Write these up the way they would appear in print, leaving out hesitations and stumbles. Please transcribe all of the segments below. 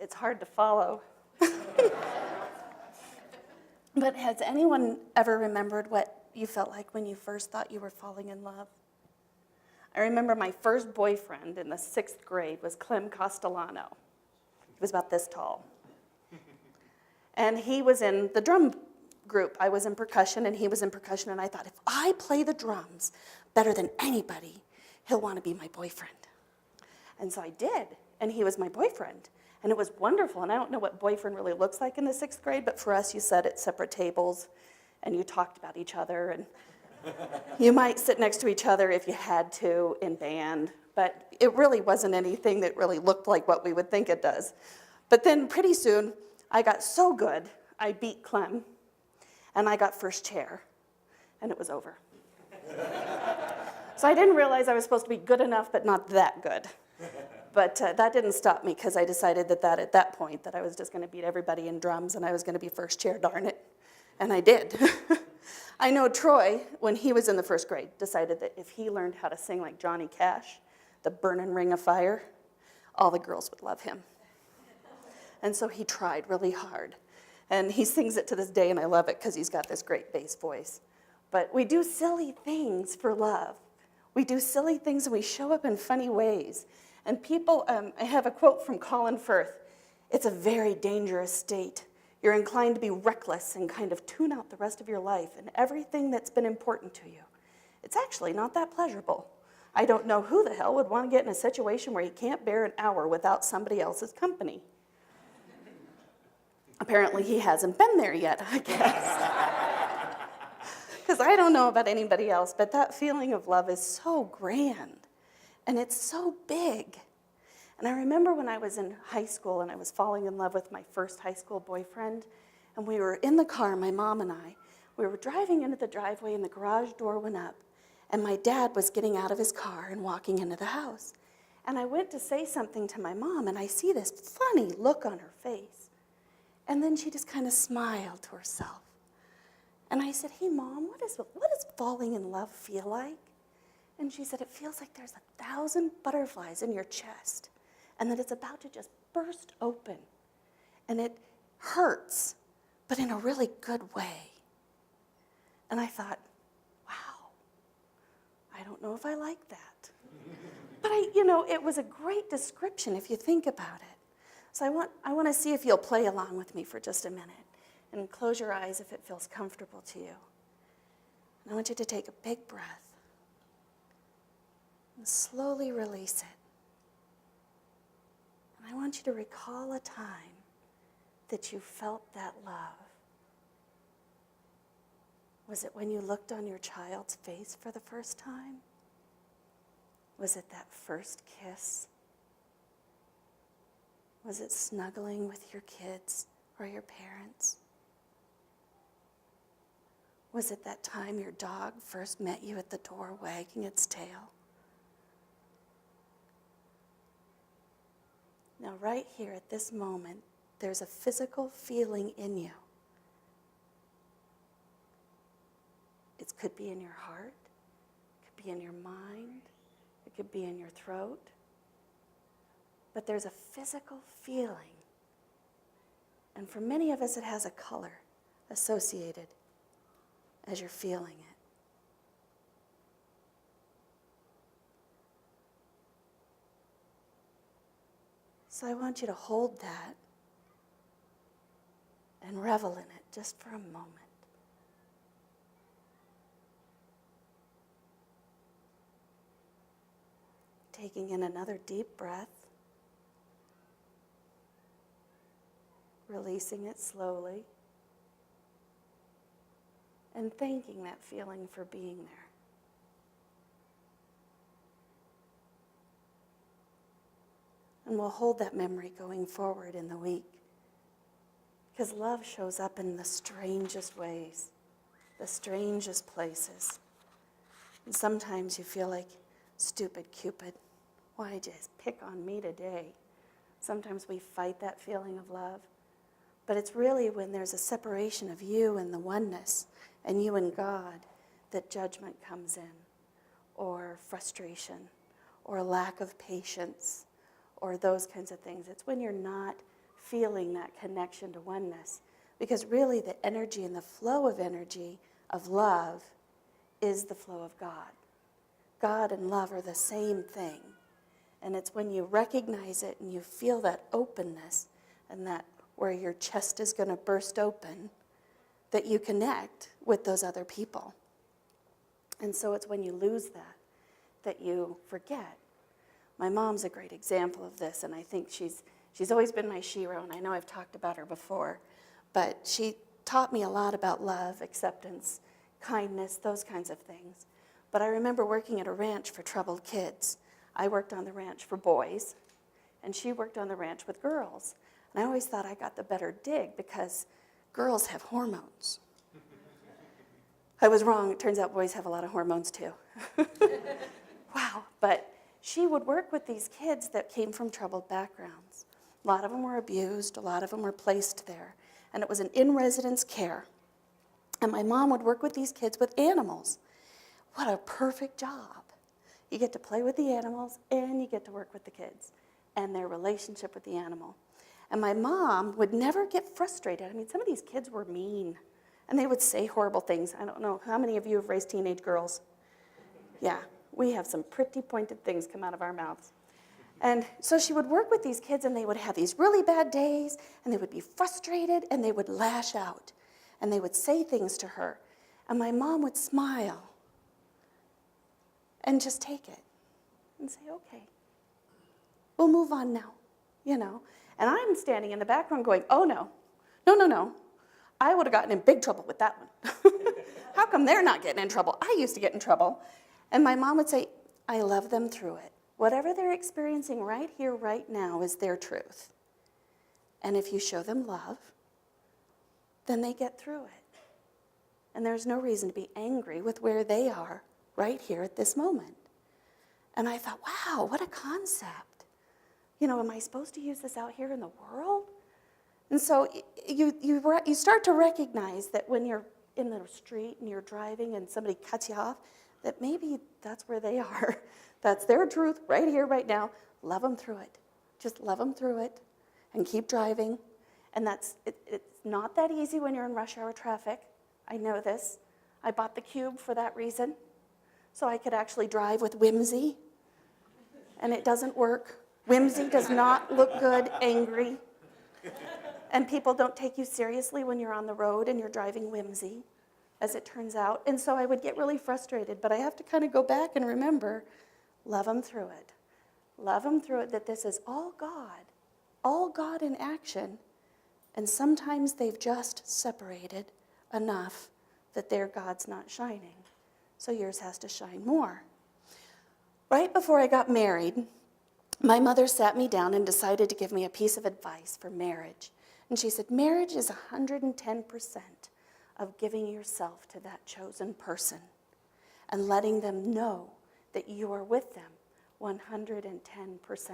It's hard to follow. But has anyone ever remembered what you felt like when you first thought you were falling in love? I remember my first boyfriend in the 6th grade was Clem Castellano. He was about this tall. And he was in the drum group. I was in percussion, and he was in percussion, and I thought, if I play the drums better than anybody, he'll want to be my boyfriend. And so I did, and he was my boyfriend. And it was wonderful, and I don't know what boyfriend really looks like in the 6th grade, but for us, you sat at separate tables, and you talked about each other, and you might sit next to each other if you had to in band, but it really wasn't anything that really looked like what we would think it does. But then pretty soon, I got so good, I beat Clem, and I got first chair, and it was over. So I didn't realize I was supposed to be good enough, but not that good. But that didn't stop me, because I decided that at that point that I was just going to beat everybody in drums, and I was going to be first chair, darn it. And I did. I know Troy, when he was in the 1st grade, decided that if he learned how to sing like Johnny Cash, the burning ring of fire, all the girls would love him. And so he tried really hard. And he sings it to this day, and I love it because he's got this great bass voice. But we do silly things for love. We do silly things, and we show up in funny ways. And people, I have a quote from Colin Firth. It's a very dangerous state. You're inclined to be reckless and kind of tune out the rest of your life and everything that's been important to you. It's actually not that pleasurable. I don't know who the hell would want to get in a situation where he can't bear an hour without somebody else's company. Apparently he hasn't been there yet, I guess. Because I don't know about anybody else, but that feeling of love is so grand. And it's so big. And I remember when I was in high school and I was falling in love with my first high school boyfriend, and we were in the car, my mom and I, we were driving into the driveway and the garage door went up, and my dad was getting out of his car and walking into the house. And I went to say something to my mom, and I see this funny look on her face. And then she just kind of smiled to herself. And I said, hey, Mom, what does falling in love feel like? And she said, it feels like there's 1,000 butterflies in your chest and that it's about to just burst open. And it hurts, but in a really good way. And I thought, wow, I don't know if I like that. But it was a great description if you think about it. So I want to see if you'll play along with me for just a minute and close your eyes if it feels comfortable to you. And I want you to take a big breath. And slowly release it. And I want you to recall a time that you felt that love. Was it when you looked on your child's face for the first time? Was it that first kiss? Was it snuggling with your kids or your parents? Was it that time your dog first met you at the door wagging its tail? Now, right here at this moment, there's a physical feeling in you. It could be in your heart, it could be in your mind, it could be in your throat. But there's a physical feeling. And for many of us, it has a color associated as you're feeling it. So I want you to hold that and revel in it just for a moment. Taking in another deep breath, releasing it slowly, and thanking that feeling for being there. And we'll hold that memory going forward in the week. Because love shows up in the strangest ways, the strangest places. And sometimes you feel like, stupid Cupid, why just pick on me today? Sometimes we fight that feeling of love. But it's really when there's a separation of you and the oneness, and you and God, that judgment comes in, or frustration, or a lack of patience, or those kinds of things. It's when you're not feeling that connection to oneness. Because really the energy and the flow of energy of love is the flow of God. God and love are the same thing. And it's when you recognize it and you feel that openness and that where your chest is going to burst open, that you connect with those other people. And so it's when you lose that you forget. My mom's a great example of this, and I think she's always been my shero, and I know I've talked about her before, but she taught me a lot about love, acceptance, kindness, those kinds of things. But I remember working at a ranch for troubled kids. I worked on the ranch for boys, and she worked on the ranch with girls. And I always thought I got the better dig because girls have hormones. I was wrong. It turns out boys have a lot of hormones too. Wow. But she would work with these kids that came from troubled backgrounds. A lot of them were abused. A lot of them were placed there. And it was an in-residence care. And my mom would work with these kids with animals. What a perfect job. You get to play with the animals and you get to work with the kids and their relationship with the animal. And my mom would never get frustrated. I mean, some of these kids were mean and they would say horrible things. I don't know, how many of you have raised teenage girls? Yeah, we have some pretty pointed things come out of our mouths. And so she would work with these kids and they would have these really bad days and they would be frustrated and they would lash out and they would say things to her. And my mom would smile and just take it and say, okay, we'll move on now, you know. And I'm standing in the background going, oh, no. I would have gotten in big trouble with that one. How come they're not getting in trouble? I used to get in trouble. And my mom would say, I love them through it. Whatever they're experiencing right here, right now is their truth. And if you show them love, then they get through it. And there's no reason to be angry with where they are right here at this moment. And I thought, wow, what a concept. You know, am I supposed to use this out here in the world? And so you start to recognize that when you're in the street and you're driving and somebody cuts you off, that maybe that's where they are. That's their truth right here, right now. Love them through it. Just love them through it and keep driving. And it's not that easy when you're in rush hour traffic. I know this. I bought the Cube for that reason, so I could actually drive with whimsy. And it doesn't work. Whimsy does not look good, angry. And people don't take you seriously when you're on the road and you're driving whimsy, as it turns out. And so I would get really frustrated, but I have to kind of go back and remember, love them through it. Love them through it, that this is all God in action. And sometimes they've just separated enough that their God's not shining. So yours has to shine more. Right before I got married, my mother sat me down and decided to give me a piece of advice for marriage. And she said, marriage is 110% of giving yourself to that chosen person and letting them know that you are with them 110%.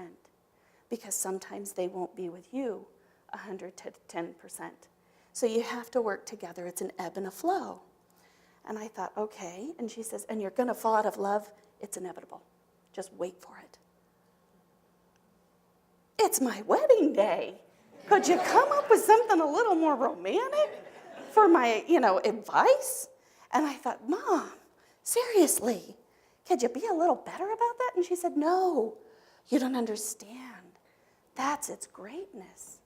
Because sometimes they won't be with you 110%. So you have to work together. It's an ebb and a flow. And I thought, okay. And she says, and you're going to fall out of love. It's inevitable. Just wait for it. It's my wedding day. Could you come up with something a little more romantic for my, advice? And I thought, Mom, seriously, could you be a little better about that? And she said, no, you don't understand. That's its greatness.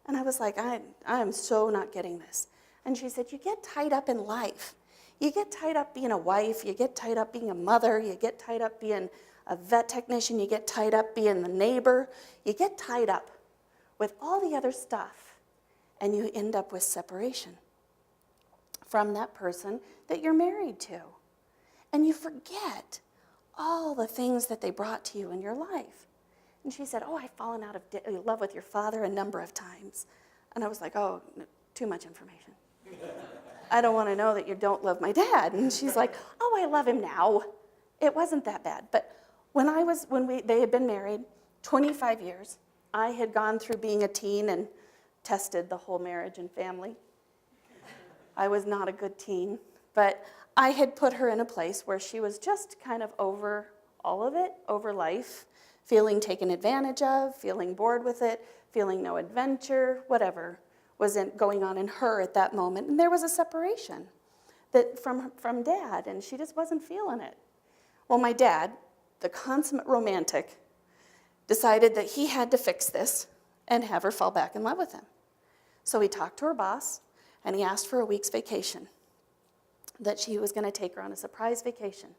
And I was like, I am so not getting this. And she said, you get tied up in life. You get tied up being a wife. You get tied up being a mother. You get tied up being a vet technician. You get tied up being the neighbor. You get tied up with all the other stuff. And you end up with separation from that person that you're married to. And you forget all the things that they brought to you in your life. And she said, I've fallen out of love with your father a number of times. And I was like, oh, too much information. I don't want to know that you don't love my dad. And she's like, I love him now. It wasn't that bad. But they had been married 25 years. I had gone through being a teen and tested the whole marriage and family. I was not a good teen, but I had put her in a place where she was just kind of over all of it, over life, feeling taken advantage of, feeling bored with it, feeling no adventure, whatever was going on in her at that moment. And there was a separation from Dad, and she just wasn't feeling it. Well, my dad, the consummate romantic, decided that he had to fix this and have her fall back in love with him. So he talked to her boss, and he asked for a week's vacation, that she was going to take her on a surprise vacation.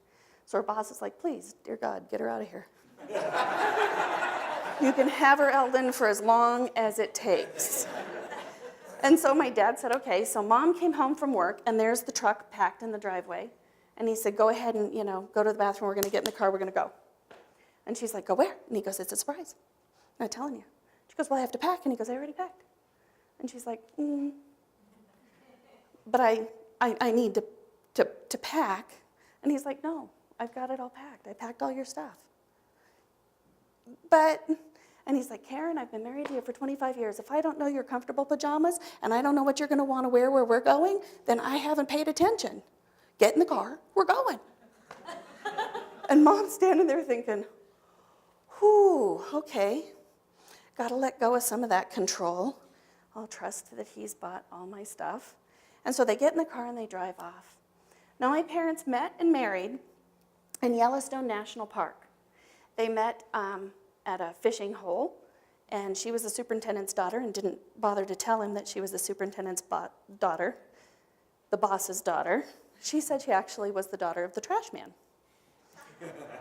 So her boss was like, please, dear God, get her out of here. You can have her, Eldon, for as long as it takes. And so my dad said, okay. So Mom came home from work, and there's the truck packed in the driveway. And he said, go ahead and, go to the bathroom. We're going to get in the car. We're going to go. And she's like, go where? And he goes, it's a surprise. I'm not telling you. She goes, well, I have to pack. And he goes, I already packed. And she's like, but I need to pack. And he's like, no, I've got it all packed. I packed all your stuff. And he's like, Karen, I've been married to you for 25 years. If I don't know your comfortable pajamas and I don't know what you're going to want to wear where we're going, then I haven't paid attention. Get in the car. We're going. And Mom's standing there thinking, whew, okay. Got to let go of some of that control. I'll trust that he's bought all my stuff. And so they get in the car and they drive off. Now, my parents met and married in Yellowstone National Park. They met at a fishing hole, and she was the superintendent's daughter and didn't bother to tell him that she was the superintendent's daughter, the boss's daughter. She said she actually was the daughter of the trash man.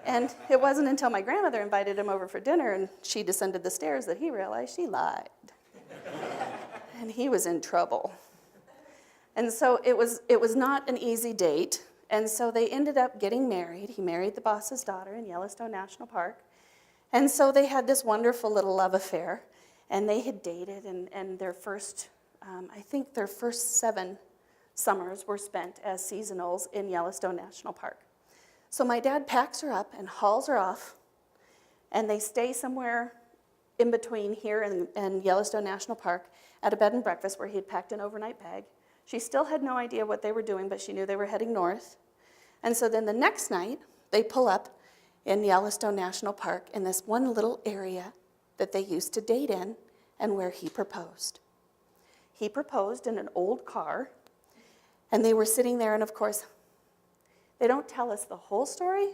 And it wasn't until my grandmother invited him over for dinner and she descended the stairs that he realized she lied. And he was in trouble. And so it was not an easy date. And so they ended up getting married. He married the boss's daughter in Yellowstone National Park. And so they had this wonderful little love affair. And they had dated, and their first, I think their first 7 summers were spent as seasonals in Yellowstone National Park. So my dad packs her up and hauls her off, and they stay somewhere in between here and Yellowstone National Park at a bed and breakfast where he had packed an overnight bag. She still had no idea what they were doing, but she knew they were heading north. And so then the next night, they pull up in Yellowstone National Park in this one little area that they used to date in and where he proposed. He proposed in an old car, and they were sitting there, and of course, they don't tell us the whole story,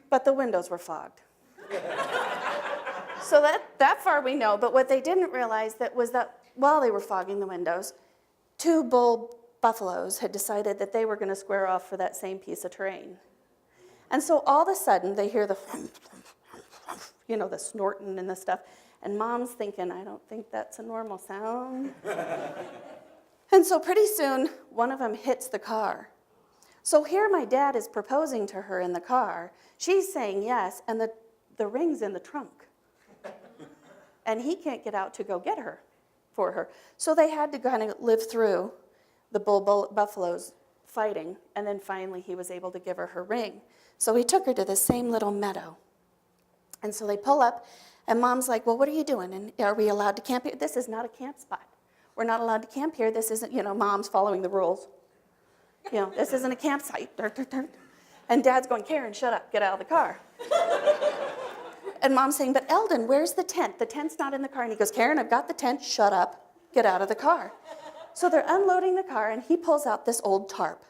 but the windows were fogged. So that far we know, but what they didn't realize was that while they were fogging the windows, 2 bull buffaloes had decided that they were going to square off for that same piece of terrain. And so all of a sudden, they hear the snorting and the stuff, and Mom's thinking, I don't think that's a normal sound. And so pretty soon, one of them hits the car. So here my dad is proposing to her in the car. She's saying yes, and the ring's in the trunk. And he can't get out to go get her for her. So they had to kind of live through the bull buffaloes fighting, and then finally he was able to give her ring. So he took her to the same little meadow. And so they pull up, and Mom's like, well, what are you doing? And are we allowed to camp here? This is not a camp spot. We're not allowed to camp here. This isn't, Mom's following the rules. This isn't a campsite. And Dad's going, Karen, shut up. Get out of the car. And Mom's saying, but Eldon, where's the tent? The tent's not in the car. And he goes, Karen, I've got the tent. Shut up. Get out of the car. So they're unloading the car, and he pulls out this old tarp.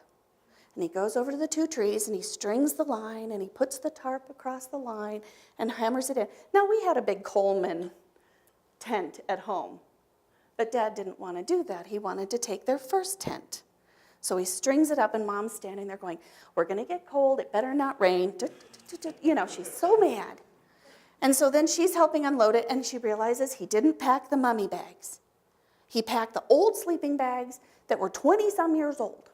And he goes over to the 2 trees, and he strings the line, and he puts the tarp across the line and hammers it in. Now, we had a big Coleman tent at home, but Dad didn't want to do that. He wanted to take their first tent. So he strings it up, and Mom's standing there going, we're going to get cold. It better not rain. She's so mad. And so then she's helping unload it, and she realizes he didn't pack the mummy bags. He packed the old sleeping bags that were 20-some years old.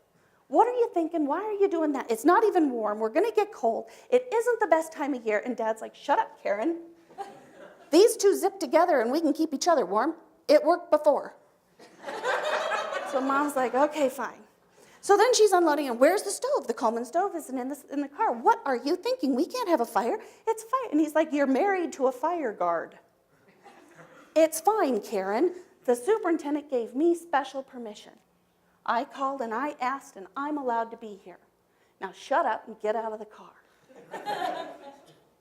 What are you thinking? Why are you doing that? It's not even warm. We're going to get cold. It isn't the best time of year. And Dad's like, shut up, Karen. These 2 zip together, and we can keep each other warm. It worked before. So Mom's like, okay, fine. So then she's unloading, and where's the stove? The Coleman stove isn't in the car. What are you thinking? We can't have a fire. It's fire. And he's like, you're married to a fire guard. It's fine, Karen. The superintendent gave me special permission. I called and I asked, and I'm allowed to be here. Now shut up and get out of the car.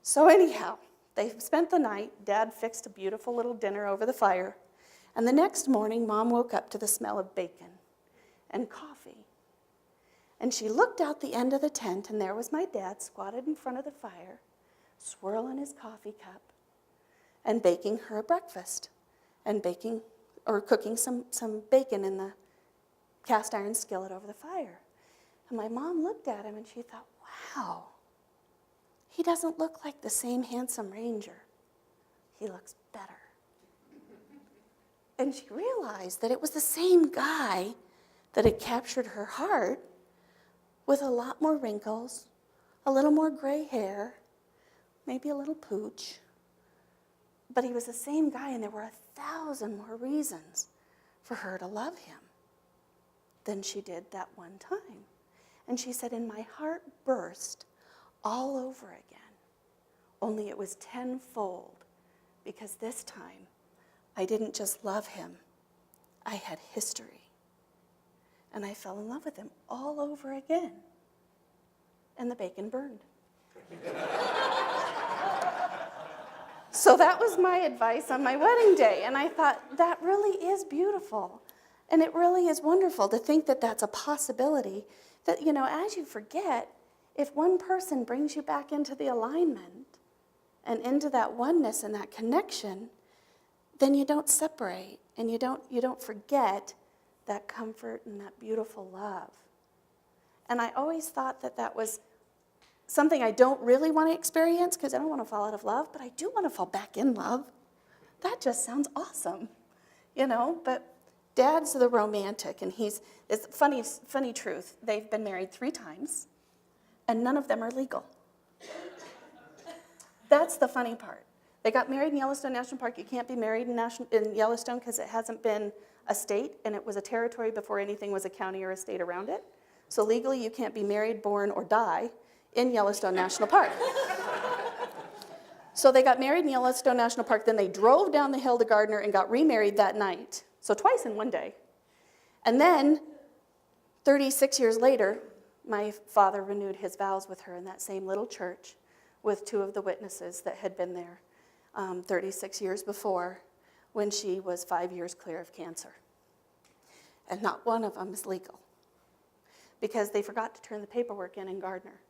So anyhow, they spent the night. Dad fixed a beautiful little dinner over the fire. And the next morning, Mom woke up to the smell of bacon and coffee. And she looked out the end of the tent, and there was my dad squatted in front of the fire, swirling his coffee cup and baking her a breakfast and cooking some bacon in the cast iron skillet over the fire. And my mom looked at him and she thought, wow, he doesn't look like the same handsome ranger. He looks better. And she realized that it was the same guy that had captured her heart, with a lot more wrinkles, a little more gray hair, maybe a little pooch. But he was the same guy, and there were 1,000 more reasons for her to love him than she did that one time. And she said, and my heart burst all over again, only it was tenfold, because this time I didn't just love him, I had history. And I fell in love with him all over again. And the bacon burned. So that was my advice on my wedding day. And I thought, that really is beautiful. And it really is wonderful to think that that's a possibility. That, as you forget, if one person brings you back into the alignment and into that oneness and that connection, then you don't separate and you don't forget that comfort and that beautiful love. And I always thought that was something I don't really want to experience, because I don't want to fall out of love, but I do want to fall back in love. That just sounds awesome, But Dad's the romantic, and it's funny truth. They've been married 3 times, and none of them are legal. That's the funny part. They got married in Yellowstone National Park. You can't be married in Yellowstone because it hasn't been a state, and it was a territory before anything was a county or a state around it. So legally, you can't be married, born, or die in Yellowstone National Park. So they got married in Yellowstone National Park, then they drove down the hill to Gardner and got remarried that night. So twice in one day. And then, 36 years later, my father renewed his vows with her in that same little church with 2 of the witnesses that had been there 36 years before, when she was 5 years clear of cancer. And not one of them is legal, because they forgot to turn the paperwork in Gardner.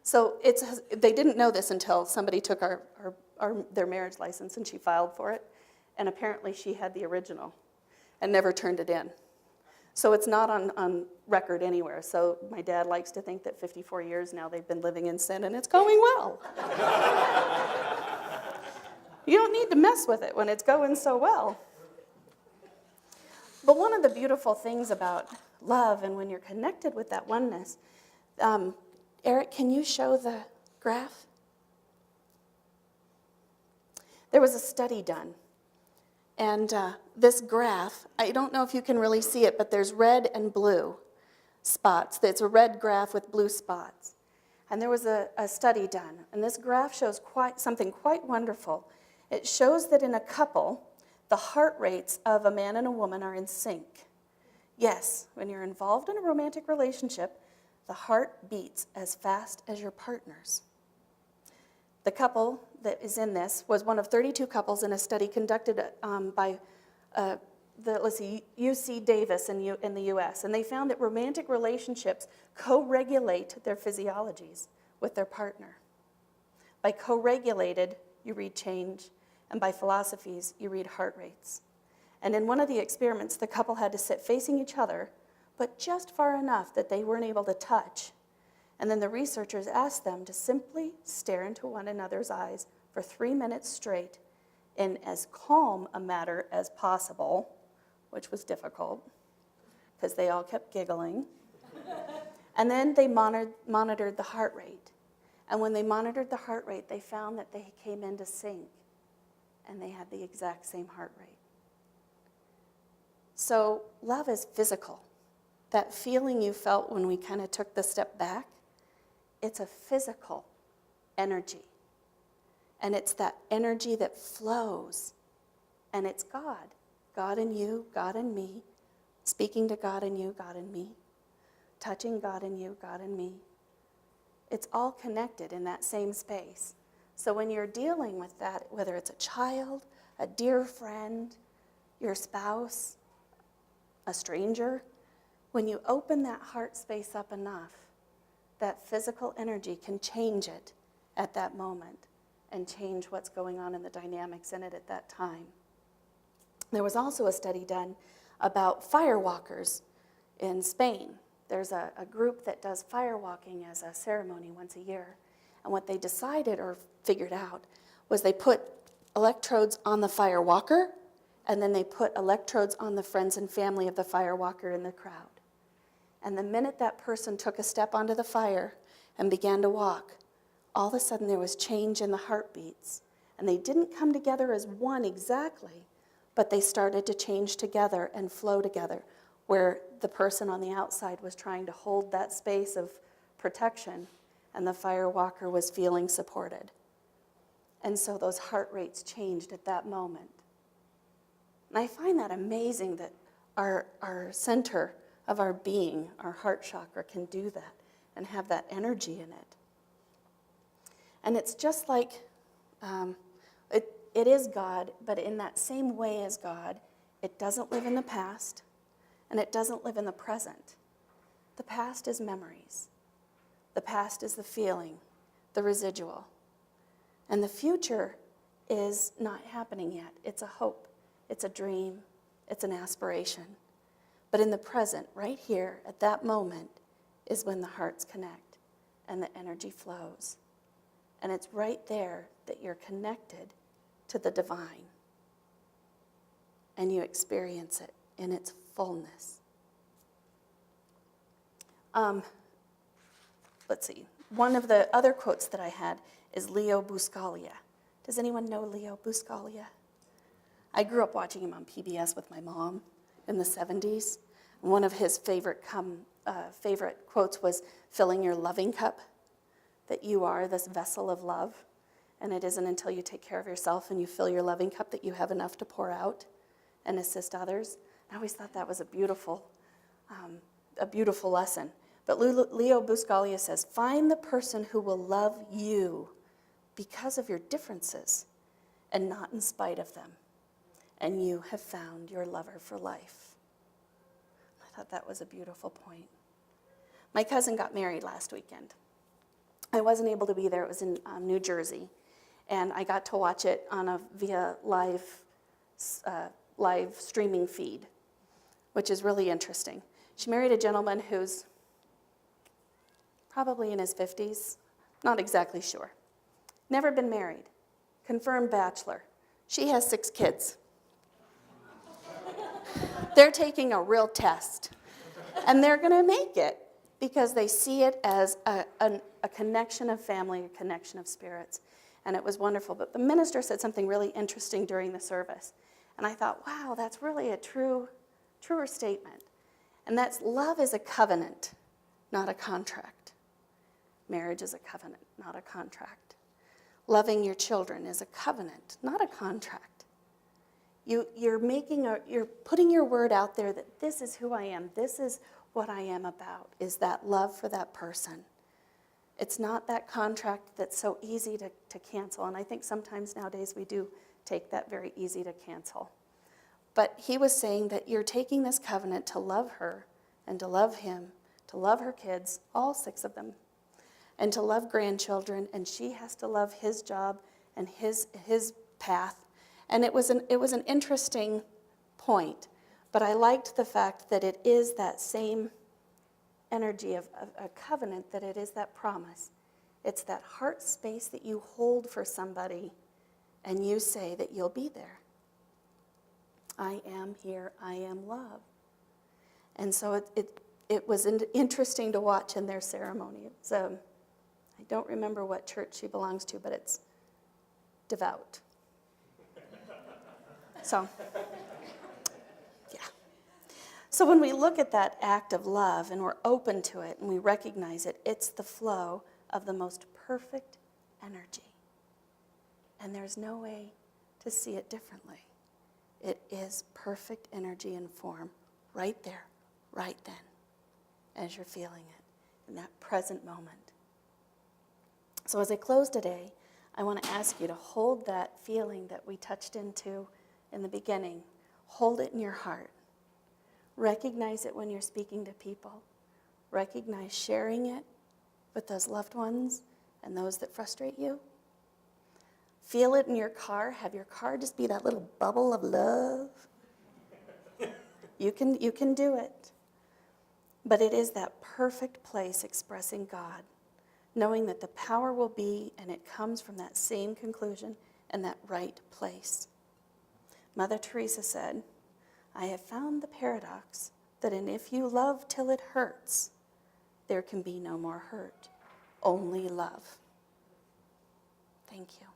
So they didn't know this until somebody took their marriage license and she filed for it. And apparently she had the original and never turned it in. So it's not on record anywhere. So my dad likes to think that 54 years now they've been living in sin and it's going well. You don't need to mess with it when it's going so well. But one of the beautiful things about love, and when you're connected with that oneness, Eric, can you show the graph? There was a study done. And this graph, I don't know if you can really see it, but there's red and blue spots. It's a red graph with blue spots. And there was a study done. And this graph shows something quite wonderful. It shows that in a couple, the heart rates of a man and a woman are in sync. Yes, when you're involved in a romantic relationship, the heart beats as fast as your partner's. The couple that is in this was one of 32 couples in a study conducted by UC Davis in the U.S., and they found that romantic relationships co-regulate their physiologies with their partner. By co-regulated, you read change, and by philosophies, you read heart rates. And in one of the experiments, the couple had to sit facing each other, but just far enough that they weren't able to touch. And then the researchers asked them to simply stare into one another's eyes for 3 minutes straight in as calm a manner as possible, which was difficult because they all kept giggling. And then they monitored the heart rate. And when they monitored the heart rate, they found that they came into sync and they had the exact same heart rate. So love is physical. That feeling you felt when we kind of took the step back, it's a physical energy. And it's that energy that flows. And it's God. God in you, God in me. Speaking to God in you, God in me. Touching God in you, God in me. It's all connected in that same space. So when you're dealing with that, whether it's a child, a dear friend, your spouse, a stranger, when you open that heart space up enough, that physical energy can change it at that moment and change what's going on in the dynamics in it at that time. There was also a study done about firewalkers in Spain. There's a group that does firewalking as a ceremony once a year. And what they decided or figured out was they put electrodes on the firewalker, and then they put electrodes on the friends and family of the firewalker in the crowd. And the minute that person took a step onto the fire and began to walk, all of a sudden there was change in the heartbeats. And they didn't come together as one exactly, but they started to change together and flow together, where the person on the outside was trying to hold that space of protection, and the firewalker was feeling supported. And so those heart rates changed at that moment. And I find that amazing that our center of our being, our heart chakra, can do that and have that energy in it. And it's just like, it is God, but in that same way as God, it doesn't live in the past, and it doesn't live in the present. The past is memories. The past is the feeling, the residual. And the future is not happening yet. It's a hope. It's a dream. It's an aspiration. But in the present, right here, at that moment, is when the hearts connect and the energy flows. And it's right there that you're connected to the divine. And you experience it in its fullness. Let's see. One of the other quotes that I had is Leo Buscaglia. Does anyone know Leo Buscaglia? I grew up watching him on PBS with my mom in the 70s. And one of his favorite quotes was, filling your loving cup, that you are this vessel of love. And it isn't until you take care of yourself and you fill your loving cup that you have enough to pour out and assist others. I always thought that was a beautiful lesson. But Leo Buscaglia says, find the person who will love you because of your differences and not in spite of them. And you have found your lover for life. I thought that was a beautiful point. My cousin got married last weekend. I wasn't able to be there. It was in New Jersey. And I got to watch it on via live streaming feed, which is really interesting. She married a gentleman who's probably in his 50s, not exactly sure. Never been married, confirmed bachelor. She has 6 kids. They're taking a real test, and they're going to make it because they see it as a connection of family, a connection of spirits, and it was wonderful. But the minister said something really interesting during the service, and I thought, wow, that's really a truer statement, and that's love is a covenant, not a contract. Marriage is a covenant, not a contract. Loving your children is a covenant, not a contract. You're putting your word out there that this is who I am, this is what I am about, is that love for that person. It's not that contract that's so easy to cancel, and I think sometimes nowadays we do take that very easy to cancel. But he was saying that you're taking this covenant to love her and to love him, to love her kids, all 6 of them, and to love grandchildren, and she has to love his job and his path. And it was an interesting point, but I liked the fact that it is that same energy of a covenant, that it is that promise. It's that heart space that you hold for somebody, and you say that you'll be there. I am here, I am love. And so it was interesting to watch in their ceremony. I don't remember what church she belongs to, but it's devout. So, yeah. So when we look at that act of love and we're open to it and we recognize it, it's the flow of the most perfect energy. And there's no way to see it differently. It is perfect energy and form right there, right then, as you're feeling it in that present moment. So as I close today, I want to ask you to hold that feeling that we touched into in the beginning. Hold it in your heart. Recognize it when you're speaking to people. Recognize sharing it with those loved ones and those that frustrate you. Feel it in your car. Have your car just be that little bubble of love. You can do it. But it is that perfect place expressing God, knowing that the power will be, and it comes from that same conclusion and that right place. Mother Teresa said, I have found the paradox that if you love till it hurts, there can be no more hurt, only love. Thank you.